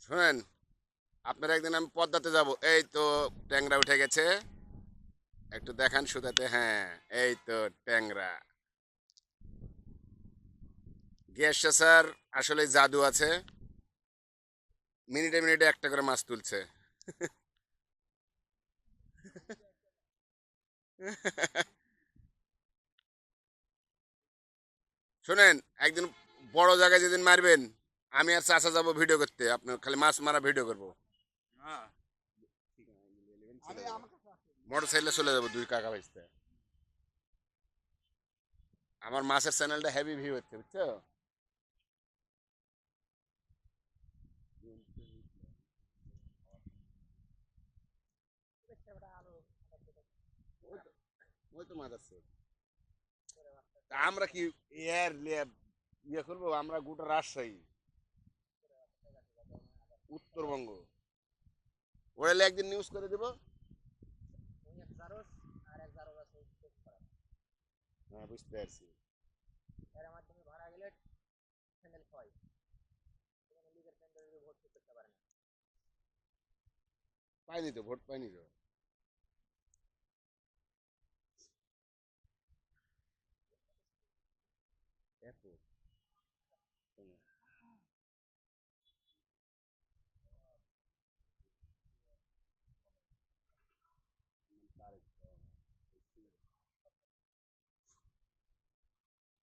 শোনেন, আপনার একদিন আমি পদ্মাতে যাব, এই তো ট্যাংরা উঠে গেছে, একটু দেখান সুতাতে। হ্যাঁ, এই তো ট্যাংরা। গ্যাস স্যার, আসলে জাদু আছে, মিনিটে মিনিটে একটা করে মাছ তুলছে। শোনেন, একদিন বড় জায়গায় যেদিন মারবেন, আমি আর চাচা যাবো ভিডিও করতে, আপনার খালি মাছ মারা ভিডিও করবো। মোটর সাইকেলে চলে যাবো দুই কাকা ভাইস্তে। আমার মাছের চ্যানেলটা হেভি ভিউ হচ্ছে, বুঝছো? ওই তো, ওই তো মাছ আছে। তা আমরা কি ইয়ে করবো? আমরা গোটা রাজশাহী, উত্তরবঙ্গ, ওরালে একদিন নিউজ করে দেবো। হ্যাঁ, বুঝতে পারছি। পাইনি তো, ভোট পাইনি তো। এত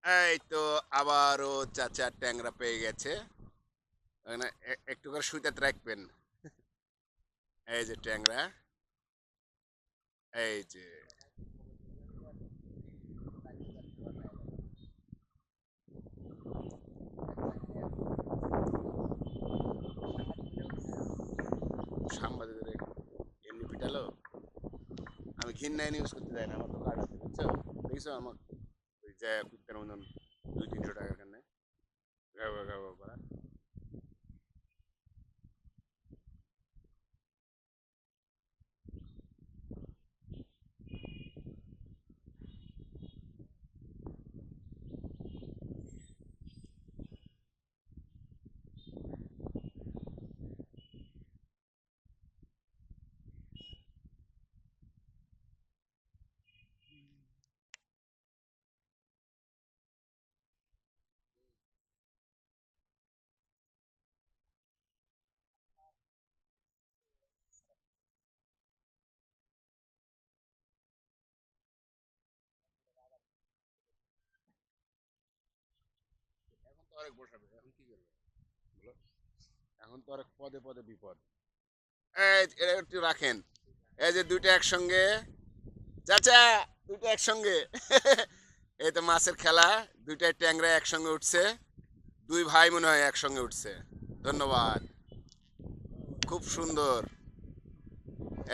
এই তো আবারও চাচা ট্যাংরা পেয়ে গেছে। এখানে একটু করে সুইতে রাখবেন। এই যে ট্যাংরা, এই যে সাংবাদিকদের এমনি পিটালো। আমি ঘিন্নায় নিউজ করতে যাই না, আমার তো কার্ড আছে, বুঝছো? দেখছো আমার ওই যে কুত্তার মতন 200-300 টাকার কারণে গাও গাও করা। এখন তো অনেক বসাবে, এখন কি করবে বলো? এখন তো অনেক পদে পদে বিপদ। এই এটা একটু রাখেন। এই যে দুইটা একসঙ্গে, চাচা, দুইটা একসঙ্গে। এই তো মাছের খেলা, দুইটা ট্যাংরা একসঙ্গে উঠছে, দুই ভাই মনে হয় একসঙ্গে উঠছে। ধন্যবাদ, খুব সুন্দর।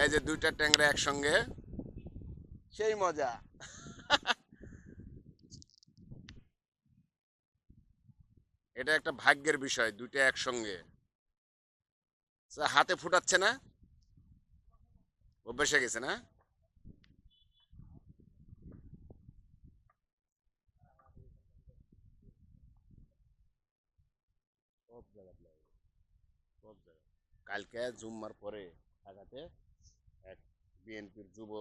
এই যে দুইটা ট্যাংরা একসঙ্গে, সেই মজা। এটা একটা ভাগ্যের বিষয়, দুইটা একসঙ্গে। হাতে ফুটাচ্ছে না, অভ্যেস হয়ে গেছে না? সব জায়গায় লাগে, সব জায়গায়। কালকে জুম্মার পরে ঢাকাতে এক বিএনপির যুব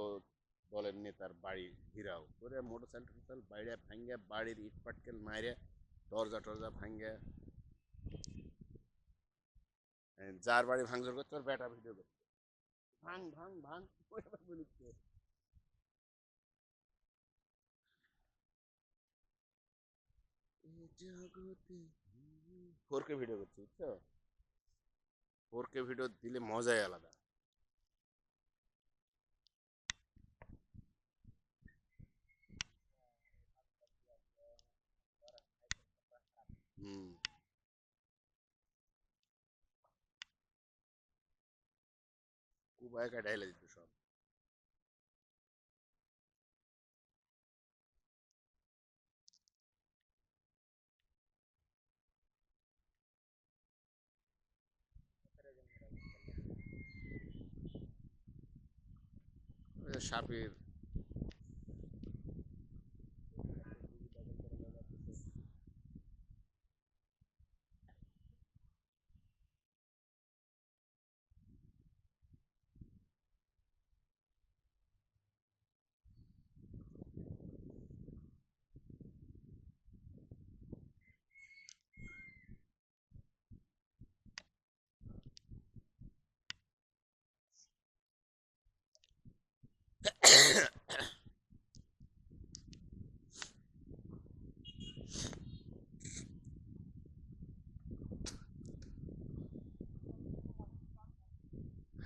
দলের নেতার বাড়ি ঘিরাও করে মোটরসাইকেল বাইরে ভাঙ্গে, বাড়ির ইট পাটকেল মাইরে, দরজা টরজা ভাঙ্গে, যার বাড়ি ভাঙচুর করতে ওর বেটা ভিডিও করতে, ভাঙ ভাঙ ভাঙ বলিচ্ছে। জগতে 4K ভিডিও করছে, বুঝছো? 4K ভিডিও দিলে মজাই আলাদা। হুম, খুব একা ঢাইলে দিত সব। সাপের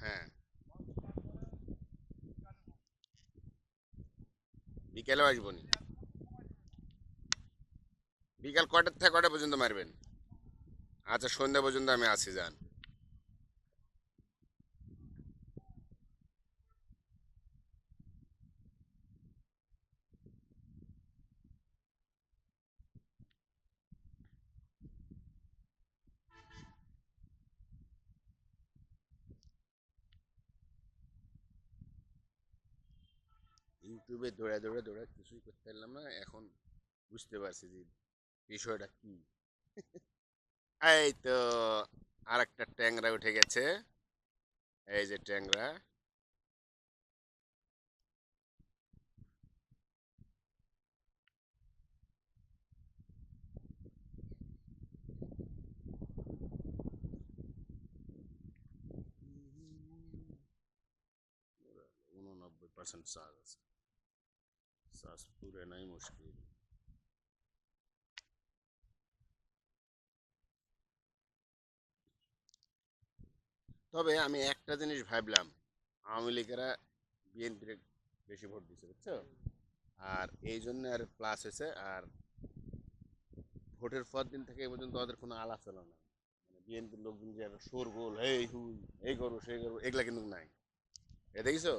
হ্যাঁ, বিকেলেও আসবো নি। বিকাল কয়টার থেকে কয়টা পর্যন্ত মারবেন? আচ্ছা, সন্ধ্যা পর্যন্ত আমি আছি, যান। ইউটিউবে দৌড়ে দৌড়ে দৌড়ে কিছুই করতে পারলাম না, এখন বুঝতে পারছি যে বিষয়টা কি। এই তো আর একটা ট্যাংরা উঠে গেছে। এই যে ট্যাংরা। 89% চার্জ আছে, চার্জ পুরে নাই মুশকিল। তবে আমি একটা জিনিস ভাবলাম, আওয়ামী লীগেরা বিএনপির বেশি ভোট দিচ্ছে, বুঝছো? আর এই জন্য আর প্লাস হয়েছে। আর ভোটের পর দিন থেকে এই পর্যন্ত ওদের কোনো আলাপ ছিল না, মানে বিএনপির লোকজন যে একটা শোরগোল, এই হুই, এই করবো সেই করবো, এগুলা কিন্তু নাই। এ দেখছো?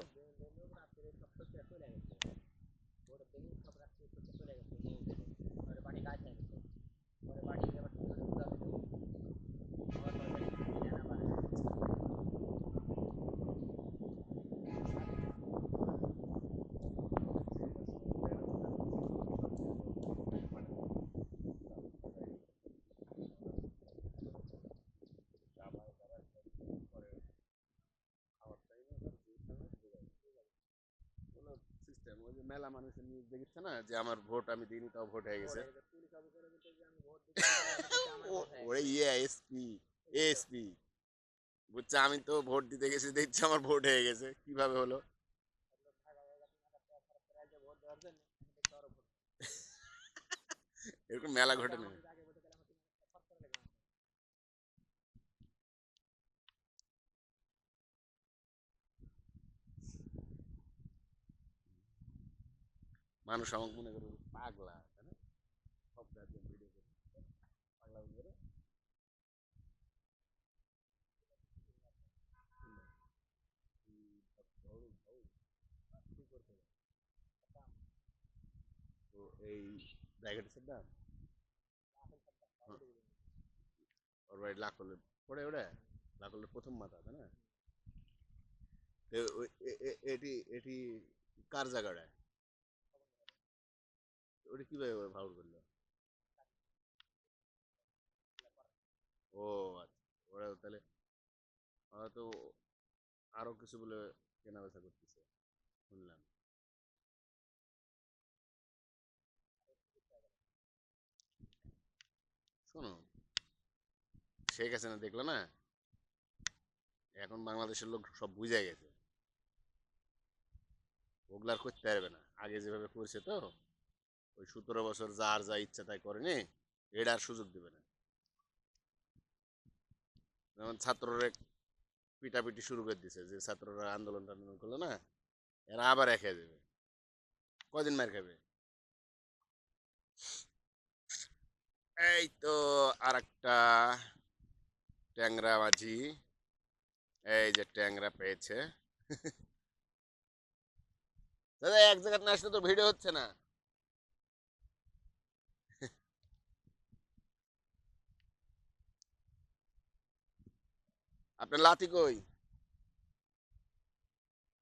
সিস্টেম ওই যে মেলা মানুষের নিউজ দেখেছে না, যে আমার ভোট আমি দিইনি তাও ভোট হয়ে গেছে। ওরে ইয়ে এসপি, এসপি, বুঝছে, আমি তো ভোট দিতে গেছি, দেখছি আমার ভোট হয়ে গেছে, কিভাবে হলো? এরকম মেলা ঘটনা। মানুষ আমাকে মনে করে পাগলা, তাই না? সব জাতীয় ভিডিও করে পাগলা মনে করে। তো এই ডায়াবেটিসের দাম, ওর বাড়ি লাকলে পড়ে, ওটা লাকলের প্রথম মাথা, তাই না? এটি এটি কার জায়গাটা? ওটা কিভাবে ভাউল করলো? ও আচ্ছা, ওরা তাহলে, ওরা তো আরো কিছু বলে কেনা বেচা করতেছে শুনলাম। শোনো, শেখ হাসিনা দেখলো না, এখন বাংলাদেশের লোক সব বুঝে গেছে, ওগুলার করতে পারবে না আগে যেভাবে করছে। তো ওই 17 বছর যার যা ইচ্ছা তাই করেনি, এটা আর সুযোগ দিবে না। যেমন ছাত্ররা পিটাপিটি শুরু করে দিছে, যে ছাত্ররা আন্দোলন টান্দোলন করলো না, এরা আবার একে যাবে, কদিন মার খাবে। এই তো আর একটা ট্যাংরা মাঝি, এই যে ট্যাংরা পেয়েছে। দাদা এক জায়গায় না আসলে তো ভিডিও হচ্ছে না। আপনার লাতি কই?